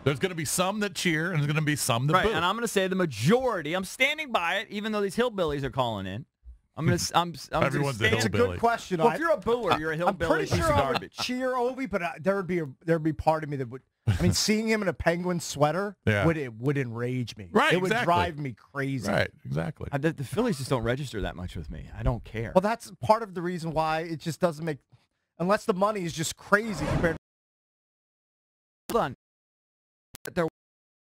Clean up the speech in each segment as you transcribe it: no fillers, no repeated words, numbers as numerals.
There's going to be some that cheer, and there's going to be some that boo. And I'm going to say the majority. I'm standing by it, even though these hillbillies are calling in. Everyone's a hillbilly. It's a good question. Well, if you're a booer, you're a hillbilly. I'm pretty sure I would garbage. cheer Ovi, but there'd be part of me that would. I mean, seeing him in a Penguin sweater would enrage me. Right, it would drive me crazy. Right, exactly. The Phillies just don't register that much with me. I don't care. Well, that's part of the reason why it just doesn't make, unless the money is just crazy compared. Hold on.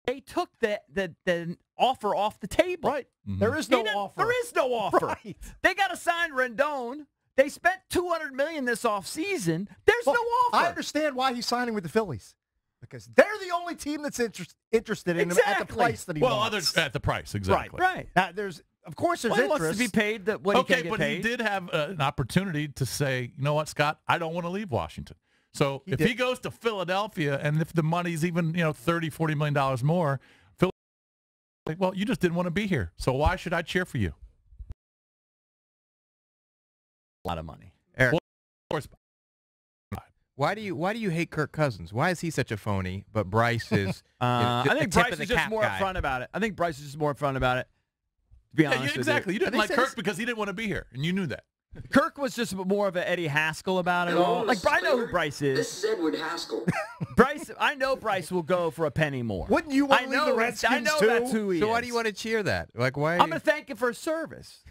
They took the offer off the table. Right. Mm-hmm. There is no offer. There is no offer. Right. They got to sign Rendon. They spent $200 million this offseason. There's no offer. I understand why he's signing with the Phillies. Because they're the only team that's interested in him at the price that he wants. At the price, exactly. Right. Of course, there's interest. He wants to be paid what he can get paid. He did have an opportunity to say, you know what, Scott, I don't want to leave Washington. So if he goes to Philadelphia, and if the money's even $30, $40 million more, Philly, well, you just didn't want to be here. So why should I cheer for you? A lot of money. Eric, well, of course. Why do you hate Kirk Cousins? Why is he such a phony? But Bryce is. I think Bryce is just more upfront about it. To be honest, exactly. You didn't like Kirk because he didn't want to be here, and you knew that. Kirk was just more of an Eddie Haskell about it all. Like, I know who Bryce is. This is Edward Haskell. I know Bryce will go for a penny more. Wouldn't you want to leave the Redskins I know too? that's who he is. So why do you want to cheer that? Like, why? I'm going to thank him for his service.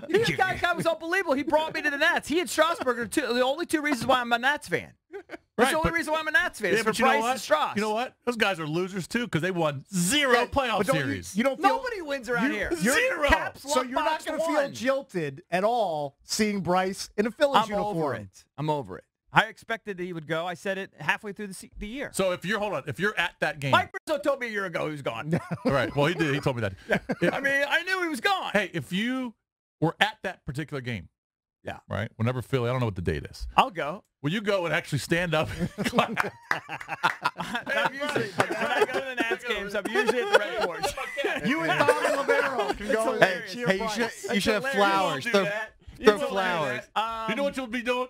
This guy was unbelievable. He brought me to the Nats. He and Strasburg are the only two reasons why I'm a Nats fan. That's the only reason why I'm a Nats fan. Is for Bryce and Strauss. You know what? Those guys are losers too because they won 0 playoff series. Nobody wins around here. Zero. So you're not going to feel jilted at all seeing Bryce in a Phillies uniform. I'm over it. I expected that he would go. I said it halfway through the year. So if you're at that game, Mike Rizzo told me a year ago he was gone. All right. Well, he did. He told me that. I knew he was gone. Hey, if you were at that particular game, right. Whenever Philly, I don't know what the date is. I'll go. Will you go and actually stand up and clap? I'm usually, when I go to the Nats games, I'm usually at the Red Porch. You and Tommy Libero can go. Hey, you should have flowers. Throw flowers. You know what you'll be doing?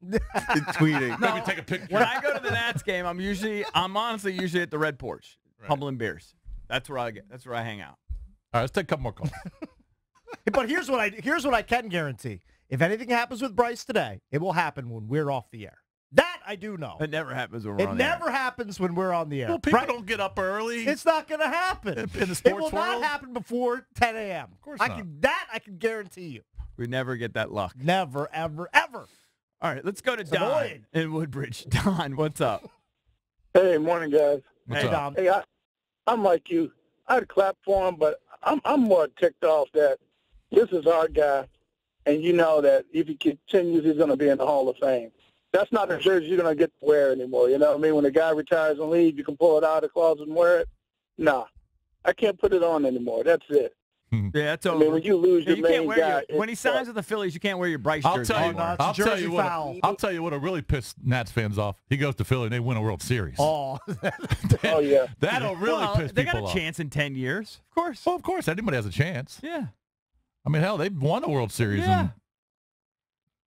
Tweeting. No, maybe take a picture. When I go to the Nats game, I'm honestly usually at the Red Porch, pumping beers. That's where I hang out. All right, let's take a couple more calls. But here's what I can guarantee. If anything happens with Bryce today, it will happen when we're off the air. That I do know. It never happens when we're on the air. It never happens when we're on the air. Well, people don't get up early. It's not going to happen. In the sports it will world? not happen before 10 a.m. Of course not. I can guarantee you. We never get that luck. Never, ever, ever. All right, let's go to Don in Woodbridge. Don, what's up? Hey, morning, guys. What's up? Dom. Hey, I'm like you. I'd clap for him, but I'm more ticked off that this is our guy, and you know that if he continues, he's going to be in the Hall of Fame. That's not a jersey you're going to get to wear anymore. You know what I mean? When a guy retires and leaves, you can pull it out of the closet and wear it. Nah, I can't put it on anymore. That's it. Yeah, that's over. I mean, when you lose your main guy, when he signs with the Phillies, you can't wear your Bryce jersey anymore. I'll tell you what will really piss Nats fans off. He goes to Philly and they win a World Series. Oh, yeah. That'll really piss people off. They got a chance in 10 years. Of course. Well, of course. Anybody has a chance. Yeah. I mean, hell, they've won a World Series. Yeah.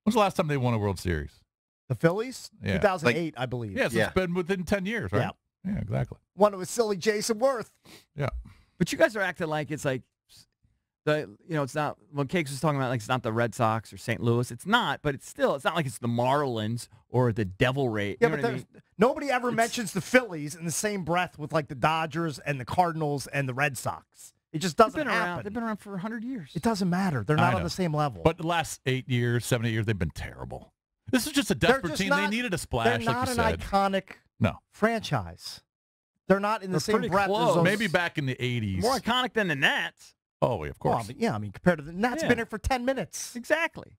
When's the last time they won a World Series? The Phillies? Yeah. 2008, I believe. Yeah, so it's been within 10 years, right? Yeah, exactly. One was silly Jason Worth. Yeah. But you guys are acting like it's like, it's not, when Cakes was talking about like it's not the Red Sox or St. Louis. It's not, but it's not like it's the Marlins or the Devil Rays. Yeah, but nobody ever mentions the Phillies in the same breath with like the Dodgers and the Cardinals and the Red Sox. It just doesn't happen. They've been around for 100 years. It doesn't matter. They're not on the same level. But the last 8 years, 7 years, they've been terrible. This is just a desperate team. They needed a splash, they're not like you said. Iconic franchise. They're not in the same breath as those. Maybe back in the 80s. More iconic than the Nats. Oh, of course. Well, compared to the Nats, been here for 10 minutes. Exactly.